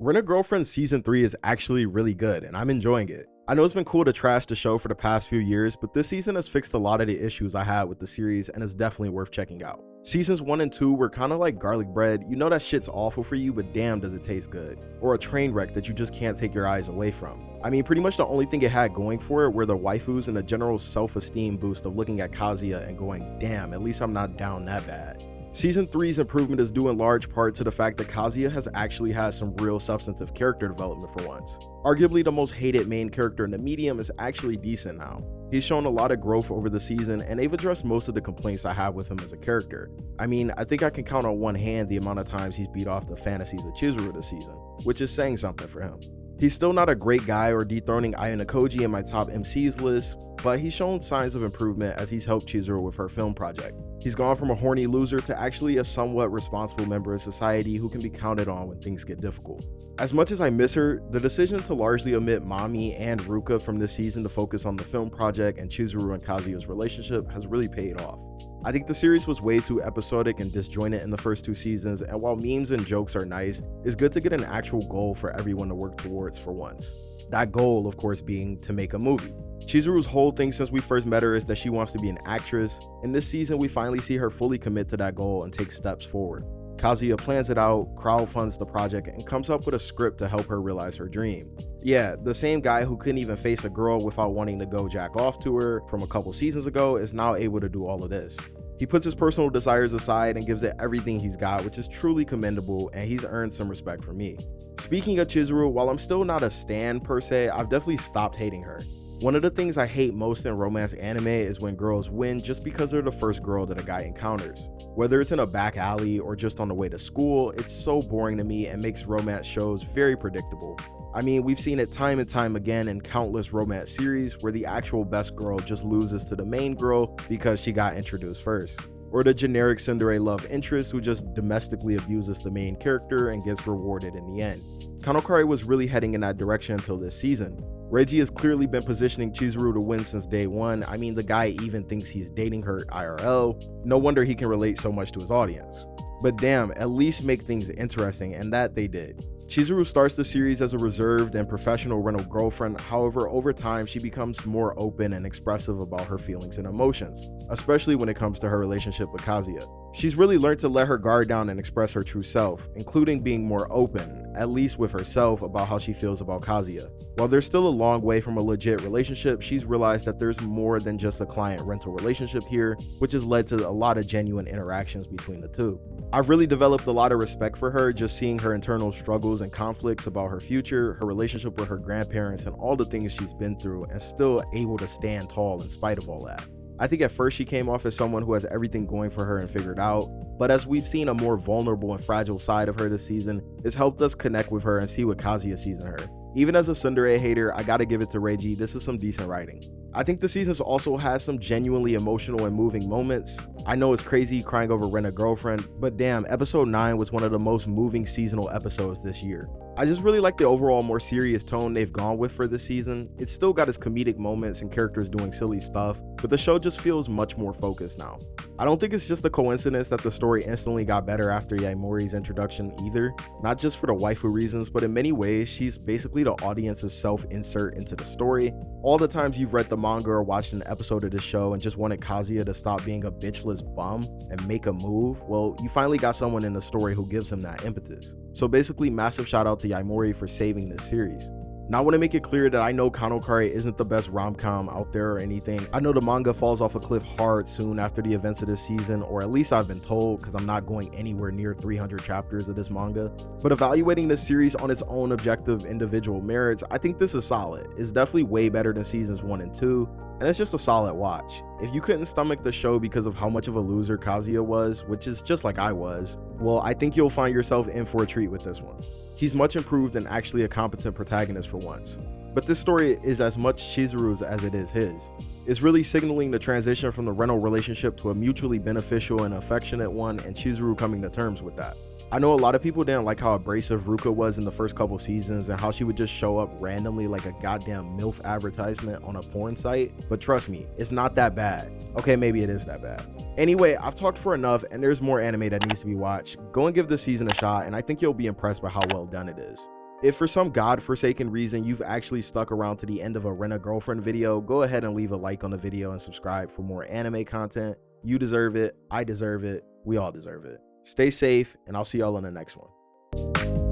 Rent-A-Girlfriend Season 3 is actually really good, and I'm enjoying it. I know it's been cool to trash the show for the past few years, but this season has fixed a lot of the issues I had with the series and is definitely worth checking out. Seasons 1 and 2 were kinda like garlic bread. You know that shit's awful for you, but damn does it taste good. Or a train wreck that you just can't take your eyes away from. I mean, pretty much the only thing it had going for it were the waifus and the general self-esteem boost of looking at Kazuya and going, damn, at least I'm not down that bad. Season 3's improvement is due in large part to the fact that Kazuya has actually had some real substantive character development for once. Arguably the most hated main character in the medium is actually decent now. He's shown a lot of growth over the season, and they've addressed most of the complaints I have with him as a character. I mean, I think I can count on one hand the amount of times he's beat off the fantasies of Chizuru this season, which is saying something for him. He's still not a great guy or dethroning Ayano Koji in my top MCs list, but he's shown signs of improvement as he's helped Chizuru with her film project. He's gone from a horny loser to actually a somewhat responsible member of society who can be counted on when things get difficult. As much as I miss her, the decision to largely omit Mami and Ruka from this season to focus on the film project and Chizuru and Kazuya's relationship has really paid off. I think the series was way too episodic and disjointed in the first 2 seasons, and while memes and jokes are nice, it's good to get an actual goal for everyone to work towards for once. That goal, of course, being to make a movie. Chizuru's whole thing since we first met her is that she wants to be an actress. In this season, we finally see her fully commit to that goal and take steps forward. Kazuya plans it out, crowdfunds the project, and comes up with a script to help her realize her dream. Yeah, the same guy who couldn't even face a girl without wanting to go jack off to her from a couple seasons ago is now able to do all of this. He puts his personal desires aside and gives it everything he's got, which is truly commendable, and he's earned some respect from me. Speaking of Chizuru, while I'm still not a stan per se, I've definitely stopped hating her. One of the things I hate most in romance anime is when girls win just because they're the first girl that a guy encounters. Whether it's in a back alley or just on the way to school, it's so boring to me and makes romance shows very predictable. I mean, we've seen it time and time again in countless romance series where the actual best girl just loses to the main girl because she got introduced first. Or the generic tsundere love interest who just domestically abuses the main character and gets rewarded in the end. Kanokari was really heading in that direction until this season. Reiji has clearly been positioning Chizuru to win since day one. I mean, the guy even thinks he's dating her IRL. No wonder he can relate so much to his audience. But damn, at least make things interesting, and that they did. Chizuru starts the series as a reserved and professional rental girlfriend. However, over time, she becomes more open and expressive about her feelings and emotions, especially when it comes to her relationship with Kazuya. She's really learned to let her guard down and express her true self, including being more open, at least with herself, about how she feels about Kazuya. While there's still a long way from a legit relationship, she's realized that there's more than just a client rental relationship here, which has led to a lot of genuine interactions between the two. I've really developed a lot of respect for her, just seeing her internal struggles and conflicts about her future, her relationship with her grandparents, and all the things she's been through, and still able to stand tall in spite of all that. I think at first she came off as someone who has everything going for her and figured out, but as we've seen a more vulnerable and fragile side of her this season, it's helped us connect with her and see what Kazuya sees in her. Even as a tsundere hater, I gotta give it to Reiji, this is some decent writing. I think the season also has some genuinely emotional and moving moments. I know it's crazy crying over Rent-A-Girlfriend, but damn, episode 9 was one of the most moving seasonal episodes this year. I just really like the overall more serious tone they've gone with for this season. It's still got its comedic moments and characters doing silly stuff, but the show just feels much more focused now. I don't think it's just a coincidence that the story instantly got better after Yaimori's introduction either, not just for the waifu reasons, but in many ways, she's basically the audience's self-insert into the story. All the times you've read the manga or watched an episode of this show and just wanted Kazuya to stop being a bitchless bum and make a move, well, you finally got someone in the story who gives him that impetus. So basically, massive shout out to Yaimori for saving this series. Now I want to make it clear that I know Kanokari isn't the best rom-com out there or anything. I know the manga falls off a cliff hard soon after the events of this season, or at least I've been told, because I'm not going anywhere near 300 chapters of this manga. But evaluating this series on its own objective individual merits, I think this is solid. It's definitely way better than seasons 1 and 2, and it's just a solid watch. If you couldn't stomach the show because of how much of a loser Kazuya was, which is just like I was, well, I think you'll find yourself in for a treat with this one. He's much improved and actually a competent protagonist for once. But this story is as much Chizuru's as it is his. It's really signaling the transition from the rental relationship to a mutually beneficial and affectionate one, and Chizuru coming to terms with that. I know a lot of people didn't like how abrasive Ruka was in the first couple seasons and how she would just show up randomly like a goddamn MILF advertisement on a porn site, but trust me, it's not that bad. Okay, maybe it is that bad. Anyway, I've talked for enough and there's more anime that needs to be watched. Go and give this season a shot and I think you'll be impressed by how well done it is. If for some godforsaken reason you've actually stuck around to the end of a Rent a Girlfriend video, go ahead and leave a like on the video and subscribe for more anime content. You deserve it, I deserve it, we all deserve it. Stay safe, and I'll see y'all on the next one.